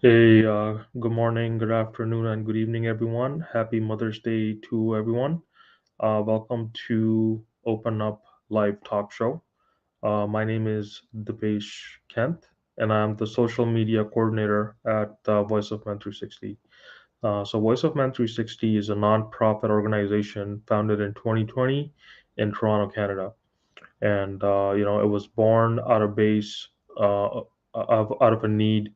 Hey, good morning, good afternoon, and good evening, everyone. Happy Mother's Day to everyone. Welcome to Open Up Live Talk Show. My name is Dipesh Kent, and I'm the social media coordinator at Voice of Man 360. Voice of Man 360 is a nonprofit organization founded in 2020 in Toronto, Canada, and it was born out of base out of a need,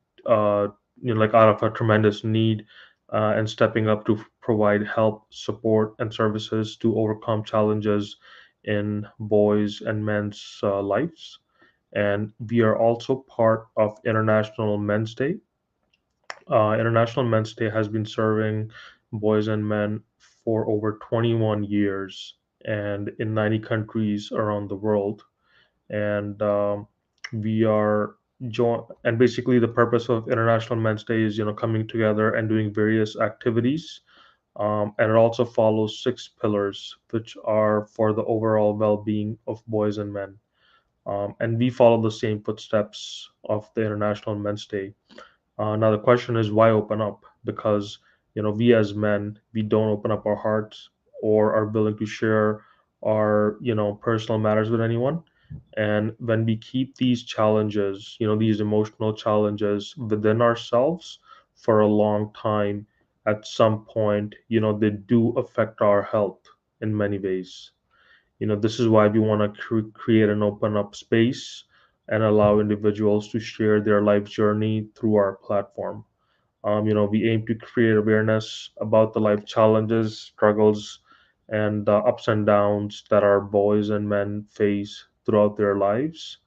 like out of a tremendous need, and stepping up to provide help, support, and services to overcome challenges in boys and men's lives. And we are also part of International Men's Day. International Men's Day has been serving boys and men for over 21 years and in 90 countries around the world. And we are and basically the purpose of International Men's Day is coming together and doing various activities. And it also follows six pillars, which are for the overall well-being of boys and men. And we follow the same footsteps of the International Men's Day. Now the question is, why open up? Because we as men, we don't open up our hearts or are willing to share our personal matters with anyone. And when we keep these challenges, these emotional challenges within ourselves for a long time, at some point, they do affect our health in many ways. This is why we want to create an open up space and allow individuals to share their life journey through our platform. We aim to create awareness about the life challenges, struggles, and ups and downs that our boys and men face throughout their lives.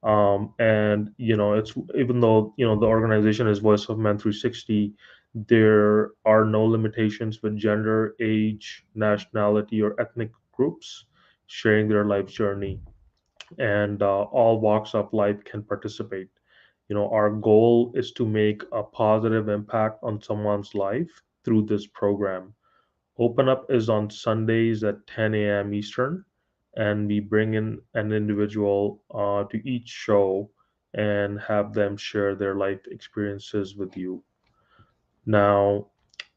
And it's even though the organization is Voice of Men 360, there are no limitations with gender, age, nationality, or ethnic groups sharing their life journey, and all walks of life can participate. Our goal is to make a positive impact on someone's life through this program. Open Up is on Sundays at 10 a.m. Eastern, and we bring in an individual to each show and have them share their life experiences with you. Now,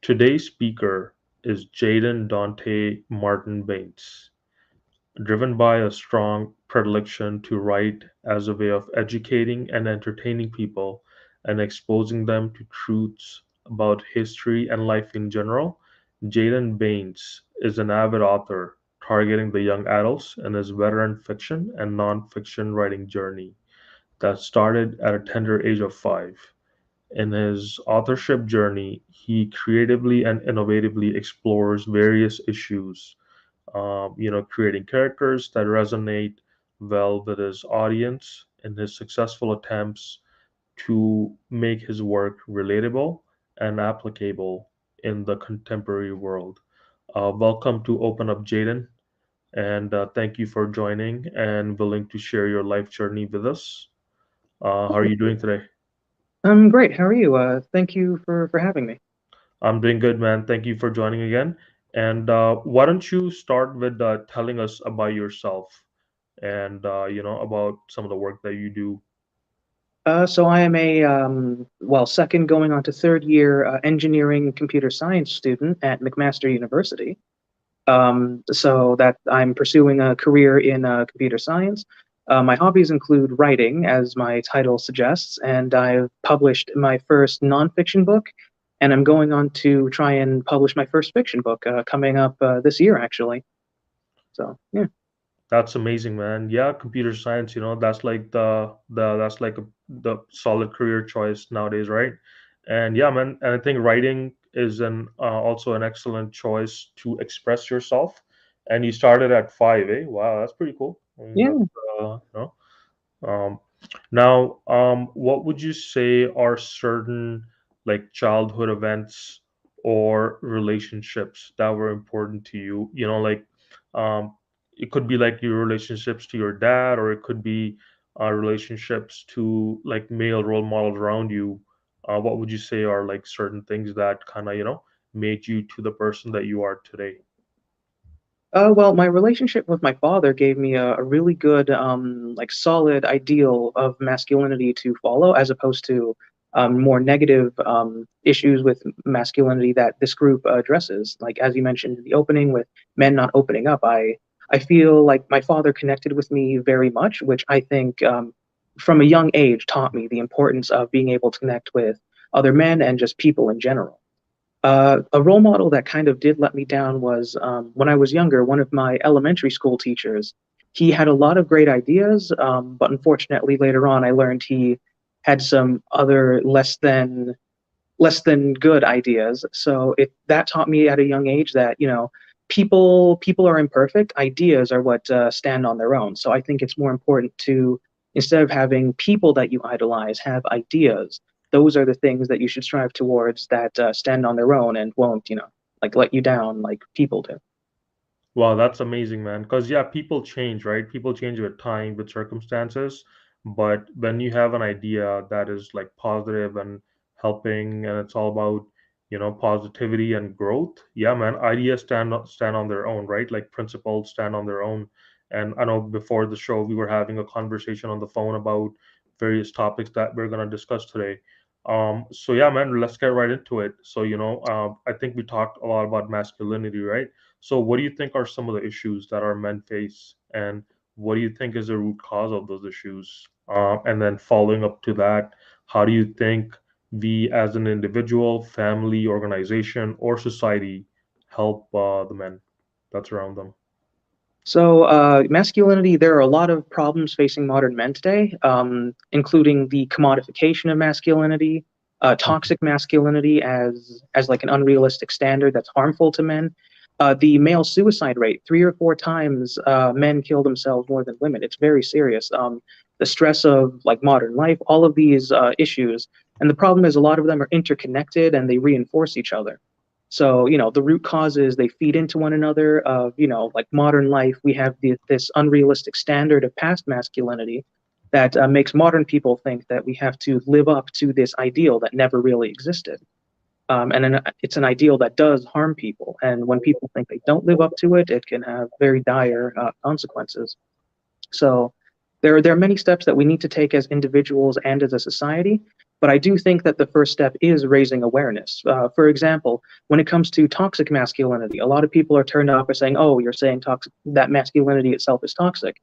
today's speaker is Jaiden Dante Martin Baynes. Driven by a strong predilection to write as a way of educating and entertaining people and exposing them to truths about history and life in general, Jaden Baynes is an avid author targeting the young adults in his veteran fiction and nonfiction writing journey that started at a tender age of 5. In his authorship journey, he creatively and innovatively explores various issues, creating characters that resonate well with his audience in his successful attempts to make his work relatable and applicable in the contemporary world. Welcome to Open Up, Jaden, and thank you for joining and willing to share your life journey with us. How are you doing today? I'm great. How are you? Thank you for having me. I'm doing good, man. Thank you for joining again. And why don't you start with telling us about yourself and about some of the work that you do. So I am a second going on to third year engineering computer science student at McMaster University. So that I'm pursuing a career in computer science. My hobbies include writing, as my title suggests, and I've published my first nonfiction book, and I'm going on to try and publish my first fiction book coming up this year, actually. So yeah. That's amazing, man. Yeah, computer science, that's like the solid career choice nowadays, right? And yeah, man, and I think writing is an also an excellent choice to express yourself. And you started at 5, eh? Wow, that's pretty cool. I mean, Yeah. that's um, now, what would you say are certain like childhood events or relationships that were important to you? Um, it could be like your relationships to your dad, or it could be relationships to like male role models around you. What would you say are like certain things that kind of, made you to the person that you are today? Well, my relationship with my father gave me a really good, solid ideal of masculinity to follow, as opposed to more negative issues with masculinity that this group addresses. Like as you mentioned in the opening, with men not opening up, I feel like my father connected with me very much, which I think from a young age taught me the importance of being able to connect with other men and just people in general. A role model that kind of did let me down was when I was younger, one of my elementary school teachers. He had a lot of great ideas, but unfortunately, later on, I learned he had some other less than good ideas. So it that taught me at a young age that people are imperfect. Ideas are what stand on their own. So I think it's more important to, instead of having people that you idolize, have ideas. Those are the things that you should strive towards that stand on their own and won't like let you down like people do. Wow, that's amazing, man. Because, yeah, people change, right? People change with time, with circumstances. But when you have an idea that is like positive and helping, and it's all about, positivity and growth, yeah, man, ideas stand on their own, right? Like principles stand on their own. And I know before the show, we were having a conversation on the phone about various topics that we're gonna discuss today. So yeah, man, let's get right into it. So, I think we talked a lot about masculinity, right? So, what do you think are some of the issues that our men face, and what do you think is the root cause of those issues? And then, following up to that, how do you think we, as an individual, family, organization, or society, help the men that's around them? So, masculinity, there are a lot of problems facing modern men today, including the commodification of masculinity, Mhm. toxic masculinity as like an unrealistic standard that's harmful to men. The male suicide rate, 3 or 4 times men kill themselves more than women. It's very serious. The stress of like modern life, all of these issues, and the problem is a lot of them are interconnected and they reinforce each other. So, the root causes, they feed into one another of, like modern life. We have this unrealistic standard of past masculinity that makes modern people think that we have to live up to this ideal that never really existed. And then it's an ideal that does harm people. And when people think they don't live up to it, it can have very dire consequences. So there are many steps that we need to take as individuals and as a society. But I do think that the first step is raising awareness. For example, when it comes to toxic masculinity, a lot of people are turned off by saying, "Oh, you're saying toxic that masculinity itself is toxic."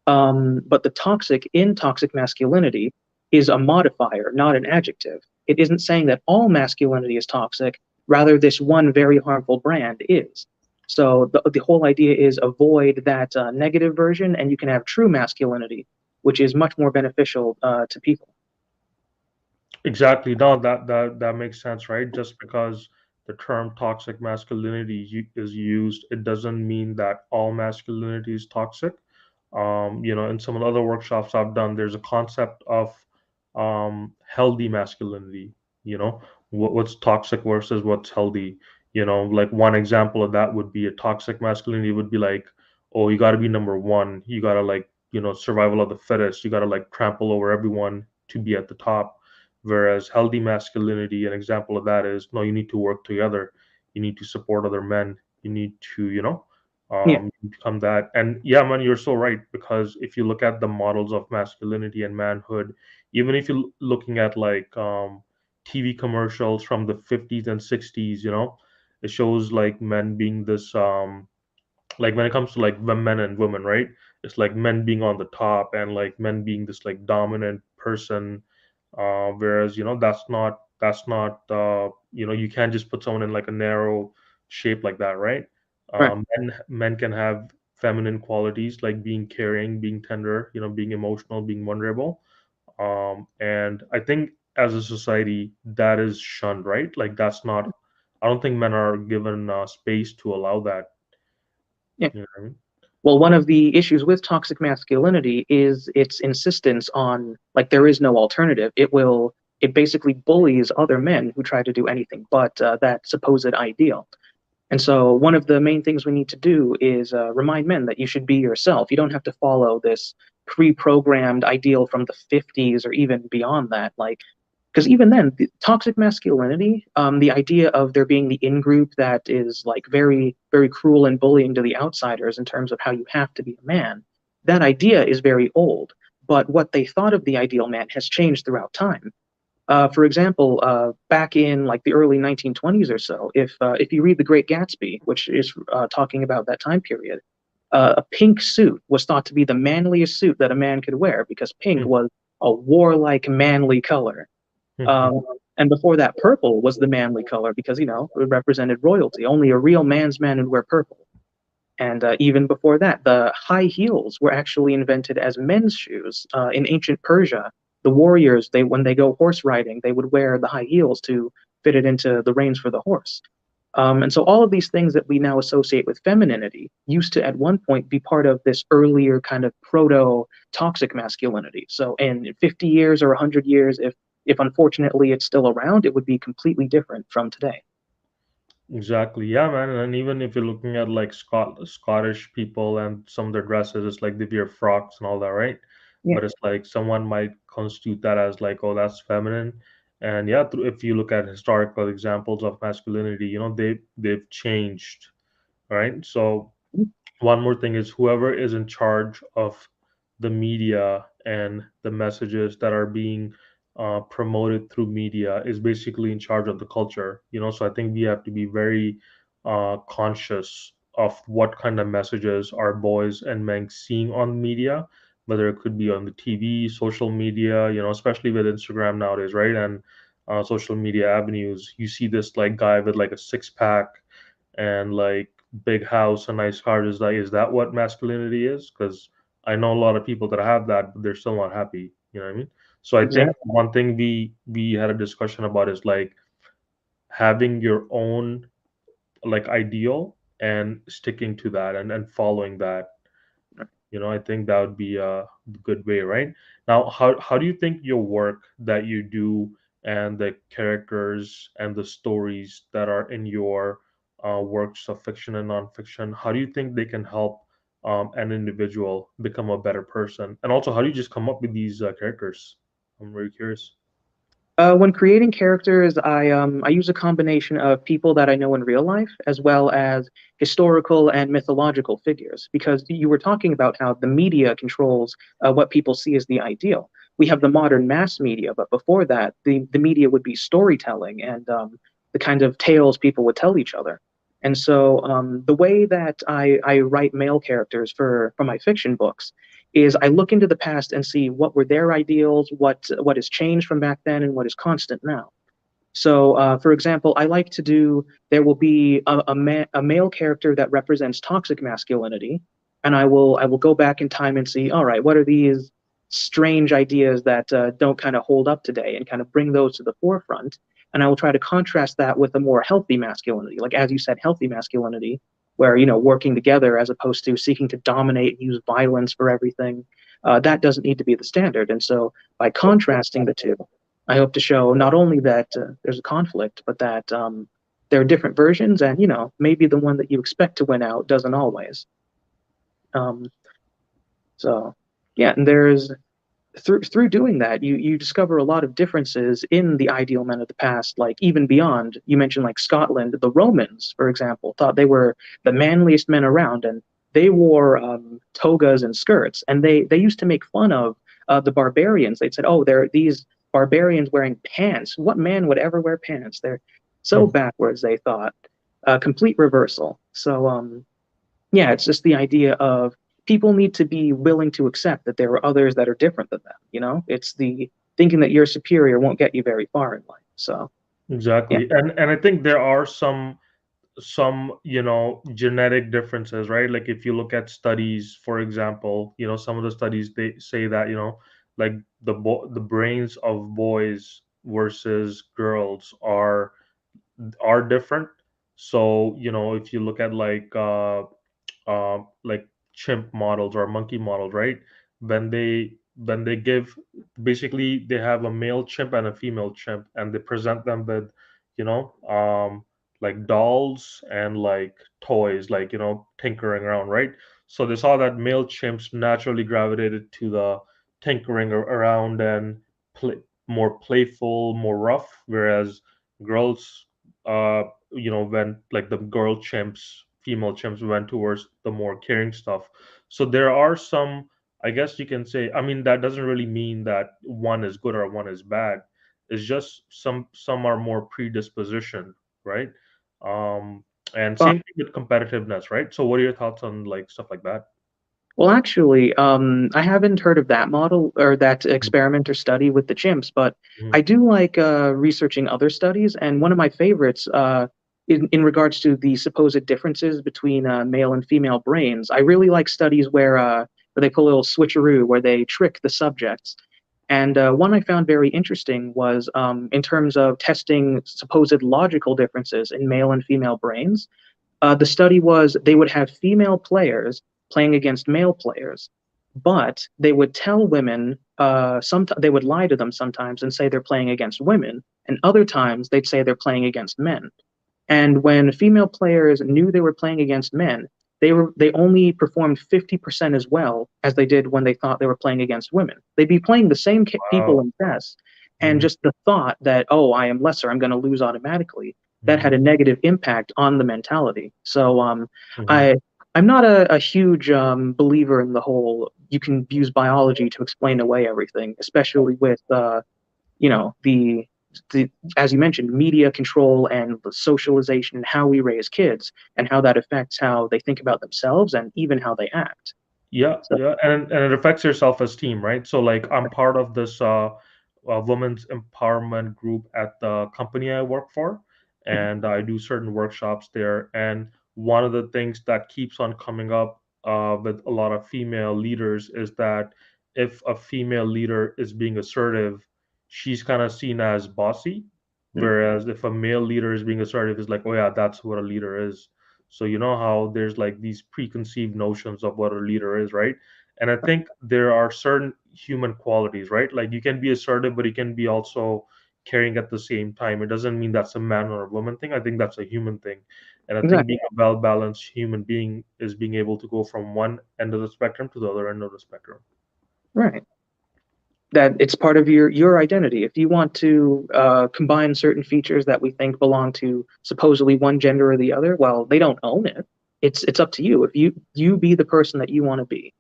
But the toxic in toxic masculinity is a modifier, not an adjective. It isn't saying that all masculinity is toxic. Rather, this one very harmful brand is. So the whole idea is avoid that negative version, and you can have true masculinity, which is much more beneficial to people. Exactly. No, that makes sense, right? Just because the term toxic masculinity is used, it doesn't mean that all masculinity is toxic. In some of the other workshops I've done, there's a concept of healthy masculinity. What's toxic versus what's healthy. Like one example of that would be a toxic masculinity would be like, oh, you got to be number one. You got to like, survival of the fittest. You got to like trample over everyone to be at the top. Whereas healthy masculinity, an example of that is, no, you need to work together. You need to support other men. You need to, Yeah, become that. And yeah, man, you're so right. Because if you look at the models of masculinity and manhood, even if you're looking at like TV commercials from the 50s and 60s, it shows like men being this like when it comes to like men and women, right? It's like men being on the top and like men being this like dominant person, whereas that's not you can't just put someone in like a narrow shape like that, right? right. Men can have feminine qualities like being caring, being tender, being emotional, being vulnerable. And I think as a society that is shunned, right? Like that's not. I don't think men are given space to allow that. Yeah. You know what I mean? Well, one of the issues with toxic masculinity is its insistence on like there is no alternative. It basically bullies other men who try to do anything but that supposed ideal. And so, one of the main things we need to do is remind men that you should be yourself. You don't have to follow this pre-programmed ideal from the 50s or even beyond that. Like, because even then, the toxic masculinity, the idea of there being the in group that is like very, very cruel and bullying to the outsiders in terms of how you have to be a man, that idea is very old. But what they thought of the ideal man has changed throughout time. For example, back in like the early 1920s or so, if you read The Great Gatsby, which is talking about that time period, a pink suit was thought to be the manliest suit that a man could wear because pink Hmm. was a warlike, manly color. Hmm. Um, and before that, purple was the manly color because, it represented royalty. Only a real man's man would wear purple. And even before that, the high heels were actually invented as men's shoes. In ancient Persia, the warriors, when they go horse riding, they would wear the high heels to fit it into the reins for the horse. And so all of these things that we now associate with femininity used to at one point be part of this earlier kind of proto toxic masculinity. So in 50 years or 100 years, if unfortunately it's still around, it would be completely different from today. Exactly. Yeah, man. And even if you're looking at like Scottish people and some of their dresses, it's like they wear frocks and all that, right? Yeah, But it's like someone might constitute that as like, oh, that's feminine. And yeah, if you look at historical examples of masculinity, they've changed, right? So one more thing is whoever is in charge of the media and the messages that are being promoted through media is basically in charge of the culture, so I think we have to be very conscious of what kind of messages our boys and men seeing on media, whether it could be on the TV, social media, especially with Instagram nowadays, right? And social media avenues, you see this like guy with like a six pack and like big house and nice car. Is that what masculinity is? Because I know a lot of people that have that, but they're still not happy. You know what I mean? So I think exactly. one thing we had a discussion about is like having your own like ideal and sticking to that and following that. I think that would be a good way, right? Now, how do you think your work that you do and the characters and the stories that are in your works of fiction and nonfiction, how do you think they can help an individual become a better person? And also, how do you just come up with these characters? I'm very curious. When creating characters, I use a combination of people that I know in real life as well as historical and mythological figures. Because you were talking about how the media controls what people see as the ideal. We have the modern mass media, but before that, the media would be storytelling and the kind of tales people would tell each other. And so the way that I write male characters for my fiction books is I look into the past and see what were their ideals, what has changed from back then, and what is constant now. So, for example, I like to do there will be a male character that represents toxic masculinity, and I will go back in time and see, all right, what are these strange ideas that don't kind of hold up today, and kind of bring those to the forefront. And I will try to contrast that with a more healthy masculinity, like as you said, healthy masculinity, where working together as opposed to seeking to dominate and use violence for everything. That doesn't need to be the standard. And so, by contrasting the two, I hope to show not only that there's a conflict, but that there are different versions, and maybe the one that you expect to win out doesn't always. Um, so, yeah, and there's through doing that, you discover a lot of differences in the ideal men of the past, like even beyond. You mentioned like Scotland, the Romans, for example, thought they were the manliest men around, and they wore togas and skirts, and they used to make fun of the barbarians. They'd said, "Oh, they're these barbarians wearing pants. What man would ever wear pants? They're so Hmm. backwards," they thought. Complete reversal. So, yeah, it's just the idea of people need to be willing to accept that there are others that are different than them. It's the thinking that you're superior won't get you very far in life. So, yeah. Exactly, and I think there are some genetic differences, right? Like if you look at studies, for example, some of the studies they say that like the brains of boys versus girls are different. So if you look at like chimp models or monkey models, right? When they give, basically they have a male chimp and a female chimp, and they present them with, you know, like dolls and like toys, like tinkering around, right? So they saw that male chimps naturally gravitated to the tinkering around and play, more playful, more rough, whereas girls when like the girl chimps, female chimps went towards the more caring stuff. So there are some, I guess you can say, I mean, that doesn't really mean that one is good or one is bad. It's just some are more predispositioned, right? Um, and Well, same thing with competitiveness, right? So what are your thoughts on like stuff like that? well, actually, I haven't heard of that model or that experiment or study with the chimps, but Mhm. I do like researching other studies. And one of my favorites, in regards to the supposed differences between male and female brains, I really like studies where they pull a little switcheroo, where they trick the subjects. And one I found very interesting was in terms of testing supposed logical differences in male and female brains. The study was they would have female players playing against male players, but they would tell women, they would lie to them sometimes and say they're playing against women, and other times they'd say they're playing against men. And when female players knew they were playing against men, they only performed 50% as well as they did when they thought they were playing against women. They'd be playing the same people Wow. in chess, and Hmm. just the thought that, oh, I am lesser, I'm going to lose automatically, that Hmm. had a negative impact on the mentality. So Hmm. I I'm not a huge believer in the whole you can use biology to explain away everything, especially with the as you mentioned, media control and the socialization and how we raise kids and how that affects how they think about themselves and even how they act. Yeah, So, yeah, and it affects your self-esteem, right? So like I'm part of this women's empowerment group at the company I work for, and I do certain workshops there. And one of the things that keeps on coming up with a lot of female leaders is that if a female leader is being assertive, she's kind of seen as bossy, mm, whereas if a male leader is being assertive, it's like, oh yeah, that's what a leader is. So you know how there's like these preconceived notions of what a leader is, right? And I think there are certain human qualities, right? Like you can be assertive, but you can be also caring at the same time. It doesn't mean that's a man or a woman thing. I think that's a human thing. And I think exactly being a well balanced human being is being able to go from one end of the spectrum to the other end of the spectrum. right. That it's part of your identity. If you want to combine certain features that we think belong to supposedly one gender or the other, well, they don't own it. It's up to you. If you be the person that you want to be.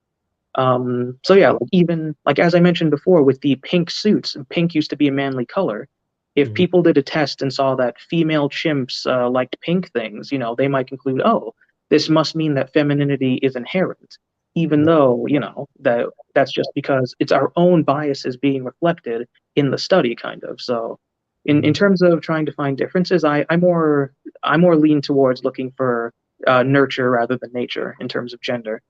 So yeah, like even like as I mentioned before with the pink suits, pink used to be a manly color. If Mhm. people did a test and saw that female chimps liked pink things, they might conclude, oh, this must mean that femininity is inherent, even though, that's just because it's our own biases being reflected in the study, kind of. So in Mhm. terms of trying to find differences, I more lean towards looking for nurture rather than nature in terms of gender.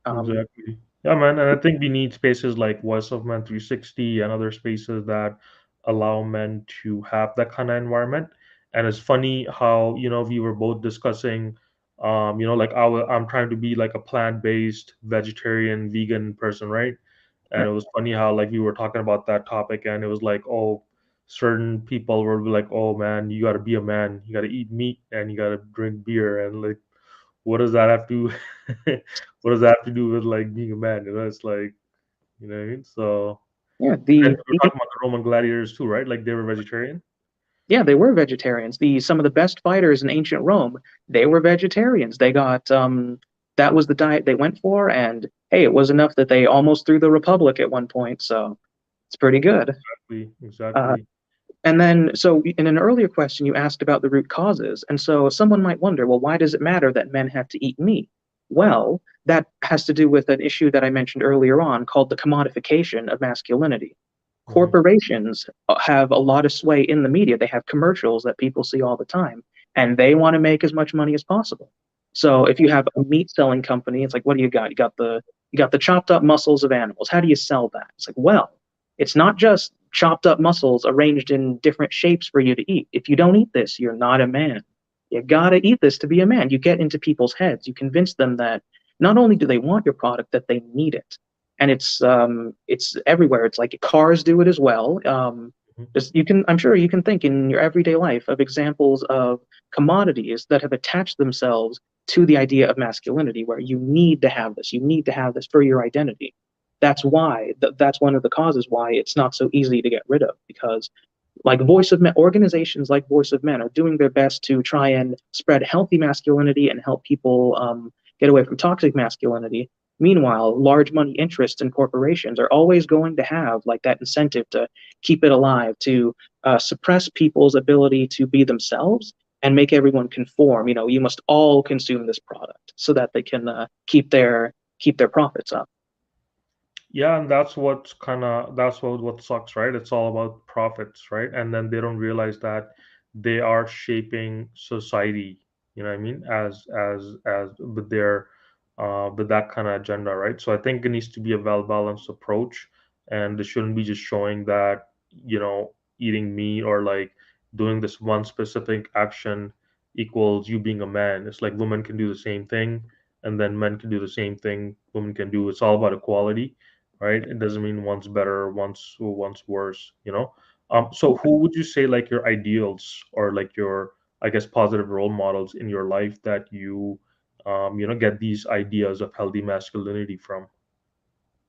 Um, Exactly. Yeah, man. And I think we need spaces like Voice of Man 360 and other spaces that allow men to have that kind of environment. And it's funny how, we were both discussing, like I'm trying to be like a plant-based vegetarian, vegan person, right? And it was funny how like we were talking about that topic and it was like, oh, certain people were like, oh man, you gotta be a man, you gotta eat meat and you gotta drink beer and like what does that have to what does that have to do with like being a man? It's like, you know what I mean? So Yeah, and we were talking about the Roman gladiators too, right? Like they were vegetarian. yeah, they were vegetarians. Some of the best fighters in ancient Rome, they were vegetarians. That was the diet they went for, and hey, it was enough that they almost threw the Republic at one point, so it's pretty good. Exactly, Uh, exactly. and then, so in an earlier question, you asked about the root causes. And so someone might wonder, well, why does it matter that men have to eat meat? Well, that has to do with an issue that I mentioned earlier on called the commodification of masculinity. Hmm. Corporations have a lot of sway in the media. They have commercials that people see all the time, and they want to make as much money as possible. So if you have a meat selling company, it's like, what do you got? You got the chopped up muscles of animals. How do you sell that? It's like, well, it's not just chopped up muscles arranged in different shapes for you to eat. If you don't eat this, you're not a man. You gotta eat this to be a man. You get into people's heads. You convince them that not only do they want your product, that they need it. And it's everywhere. It's like cars do it as well. I'm sure you can think in your everyday life of examples of commodities that have attached themselves to the idea of masculinity, where you need to have this, you need to have this for your identity. That's one of the causes why it's not so easy to get rid of, because like Voice of Men, organizations like Voice of Men are doing their best to try and spread healthy masculinity and help people get away from toxic masculinity. Meanwhile, large money interests and corporations are always going to have like that incentive to keep it alive, to suppress people's ability to be themselves and make everyone conform. You know, you must all consume this product so that they can keep their profits up. Yeah, and that's what's kind of that's what sucks, right? It's all about profits, right? And then they don't realize that they are shaping society, you know what I mean, as with their with that kind of agenda, right? So I think it needs to be a well-balanced approach, and it shouldn't be just showing that, eating meat or like doing this one specific action equals you being a man. It's like women can do the same thing, and then men can do the same thing women can do. It's all about equality, right? It doesn't mean one's better, one's worse, you know. So who would you say like your ideals or like your, I guess, positive role models in your life that get these ideas of healthy masculinity from?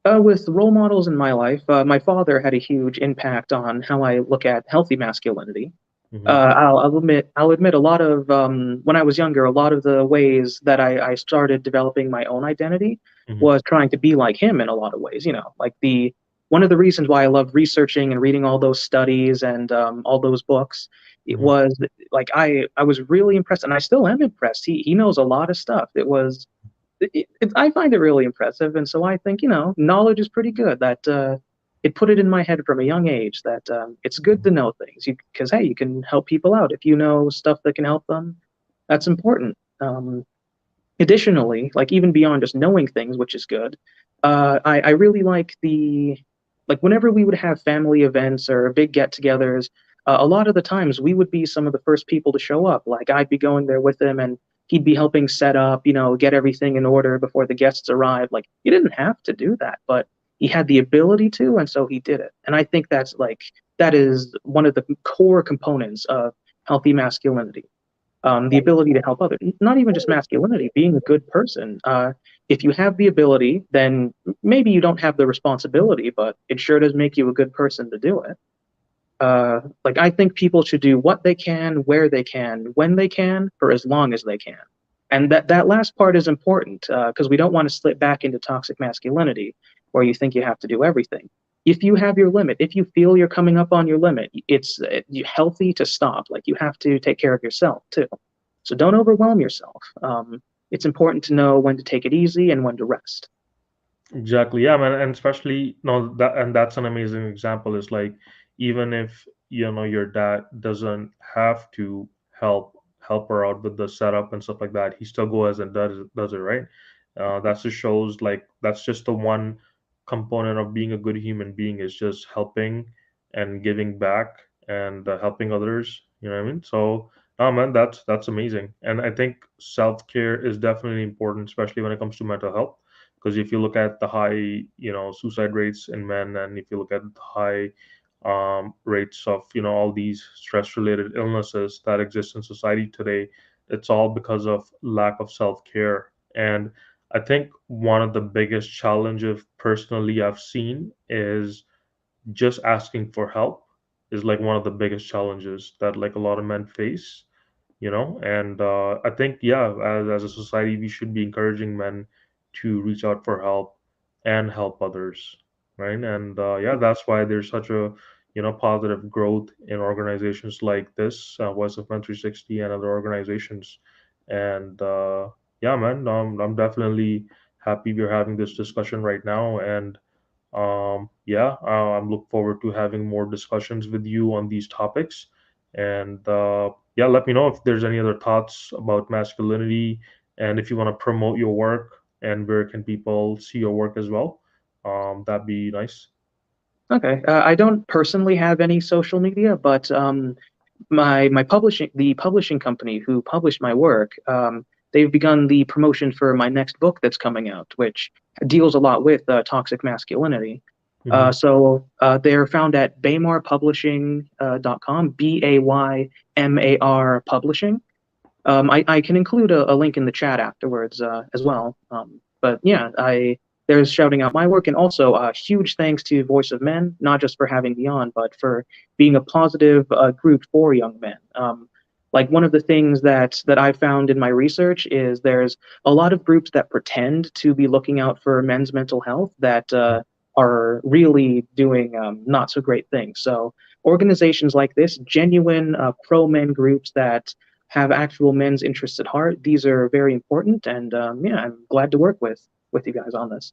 With role models in my life, my father had a huge impact on how I look at healthy masculinity. Mm-hmm. I'll admit a lot of when I was younger, a lot of the ways that I started developing my own identity Mm-hmm. was trying to be like him in a lot of ways. You know, like the one of the reasons why I loved researching and reading all those studies and all those books, it Mm-hmm. was like I was really impressed, and I still am impressed. He knows a lot of stuff. I find it really impressive, and so I think knowledge is pretty good. That it put it in my head from a young age that it's good to know things because hey, you can help people out if you know stuff that can help them. That's important. Additionally, like even beyond just knowing things, which is good, I really like whenever we would have family events or big get-togethers, a lot of the times we would be some of the first people to show up. Like I'd be going there with him, and he'd be helping set up, get everything in order before the guests arrive. Like he didn't have to do that, but he had the ability to, and so he did it. And I think that is one of the core components of healthy masculinity, the ability to help others. Not even just masculinity, being a good person. If you have the ability, then maybe you don't have the responsibility, but it sure does make you a good person to do it. Like I think people should do what they can, where they can, when they can, for as long as they can. And that last part is important because we don't want to slip back into toxic masculinity where you think you have to do everything. If you have your limit, if you feel you're coming up on your limit, it's healthy to stop. Like you have to take care of yourself too. So don't overwhelm yourself. It's important to know when to take it easy and when to rest. Exactly. Yeah, man. And especially, no, that's an amazing example. Is like, even if your dad doesn't have to help her out with the setup and stuff like that, he still goes and does it, right? That just shows like that's just the one component of being a good human being, is just helping and giving back and helping others. You know what I mean? So, oh man, that's amazing. And I think self-care is definitely important, especially when it comes to mental health, because if you look at the high suicide rates in men, and if you look at the high rates of all these stress related illnesses that exist in society today, it's all because of lack of self-care. And I think one of the biggest challenges personally I've seen is just asking for help is like one of the biggest challenges that like a lot of men face, and I think, yeah, as a society we should be encouraging men to reach out for help and help others, right? And yeah, that's why there's such a positive growth in organizations like this, Voice of Men 360 and other organizations. And yeah, man, I'm definitely happy we're having this discussion right now. And yeah, I'm look forward to having more discussions with you on these topics. And yeah, let me know if there's any other thoughts about masculinity, and if you want to promote your work and where can people see your work as well. That'd be nice. Okay, I don't personally have any social media, but the publishing company who published my work, they've begun the promotion for my next book that's coming out, which deals a lot with toxic masculinity. Hmm. They're found at baymarpublishing.com, Baymar Publishing. I can include a link in the chat afterwards as well. But yeah, there's shouting out my work, and also huge thanks to Voice of Men, not just for having me on, but for being a positive group for young men. Like one of the things that I found in my research is there's a lot of groups that pretend to be looking out for men's mental health that are really doing not so great things. So organizations like this, genuine pro men groups that have actual men's interests at heart, these are very important. And yeah, I'm glad to work with you guys on this.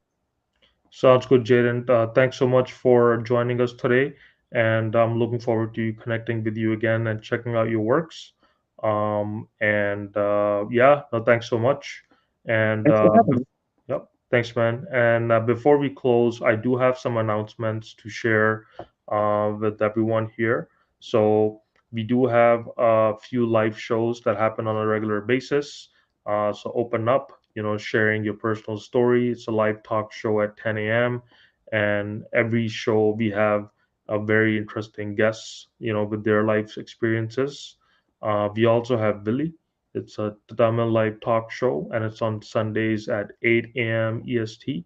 Sounds good, Jaden. Thanks so much for joining us today, and I'm looking forward to connecting with you again and checking out your works. And yeah, no, thanks so much. And Thanks for having me. yep, thanks, man. And before we close, I do have some announcements to share with everyone here. So we do have a few live shows that happen on a regular basis. So open up, sharing your personal story. It's a live talk show at 10 a.m. And every show we have a very interesting guests, with their life experiences. We also have Billy. It's a Tamil live talk show, and it's on Sundays at 8 a.m. EST.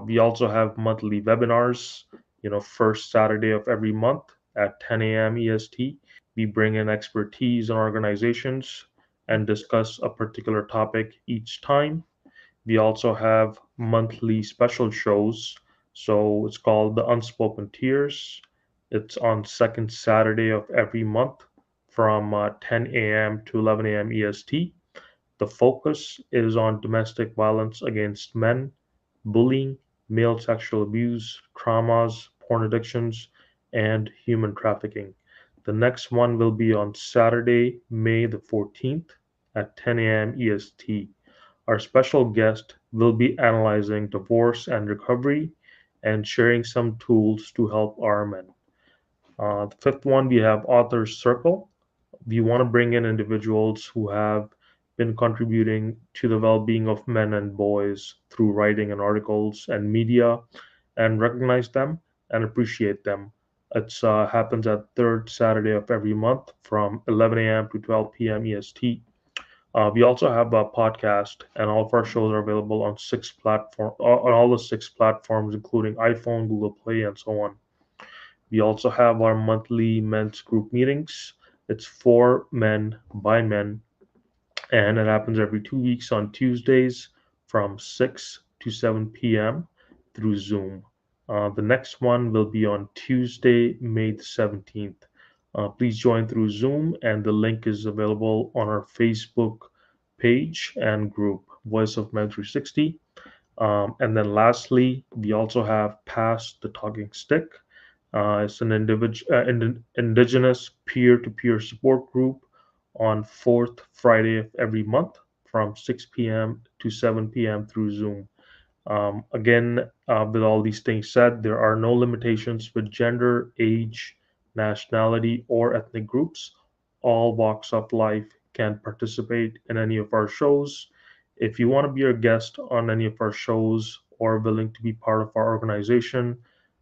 We also have monthly webinars, first Saturday of every month at 10 a.m. EST. We bring in expertise in organizations and discuss a particular topic each time. We also have monthly special shows. So it's called The Unspoken Tears. It's on second Saturday of every month from 10 a.m. to 11 a.m. EST. The focus is on domestic violence against men, bullying, male sexual abuse, traumas, porn addictions, and human trafficking. The next one will be on Saturday, May the 14th at 10 a.m. EST. Our special guest will be analyzing divorce and recovery and sharing some tools to help our men. The fifth one, we have Authors Circle. We want to bring in individuals who have been contributing to the well being of men and boys through writing and articles and media and recognize them and appreciate them. It happens at third Saturday of every month from 11 a.m. to 12 p.m. EST. We also have a podcast, and all of our shows are available on on all the six platforms, including iPhone, Google Play, and so on. We also have our monthly men's group meetings. It's for men by men, and it happens every 2 weeks on Tuesdays from 6 to 7 p.m. through Zoom. The next one will be on Tuesday, May the 17th. Please join through Zoom, and the link is available on our Facebook page and group, Voice of Men 360. And then lastly, we also have Pass the Talking Stick. It's an indigenous peer-to-peer support group on fourth Friday of every month from 6 p.m. to 7 p.m. through Zoom. Again, with all these things said, there are no limitations with gender, age, nationality, or ethnic groups. All walks of life can participate in any of our shows. If you want to be a guest on any of our shows or willing to be part of our organization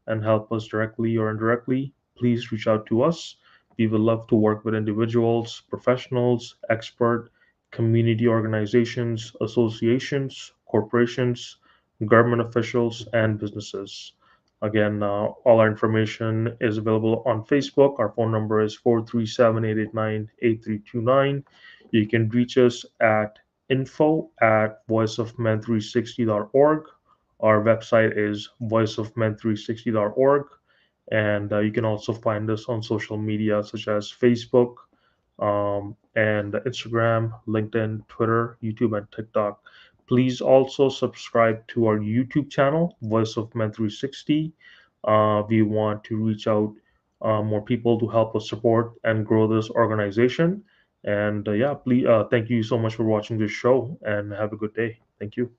and help us directly or indirectly, please reach out to us. We would love to work with individuals, professionals, expert, community organizations, associations, corporations, government officials, and businesses. Again, all our information is available on Facebook. Our phone number is 437-889-8329. You can reach us at info@voiceofmen360.org. Our website is voiceofmen360.org. And you can also find us on social media such as Facebook, and Instagram, LinkedIn, Twitter, YouTube, and TikTok. Please also subscribe to our YouTube channel, Voice of Men 360. We want to reach out more people to help us support and grow this organization. And yeah, please, thank you so much for watching this show and have a good day. Thank you.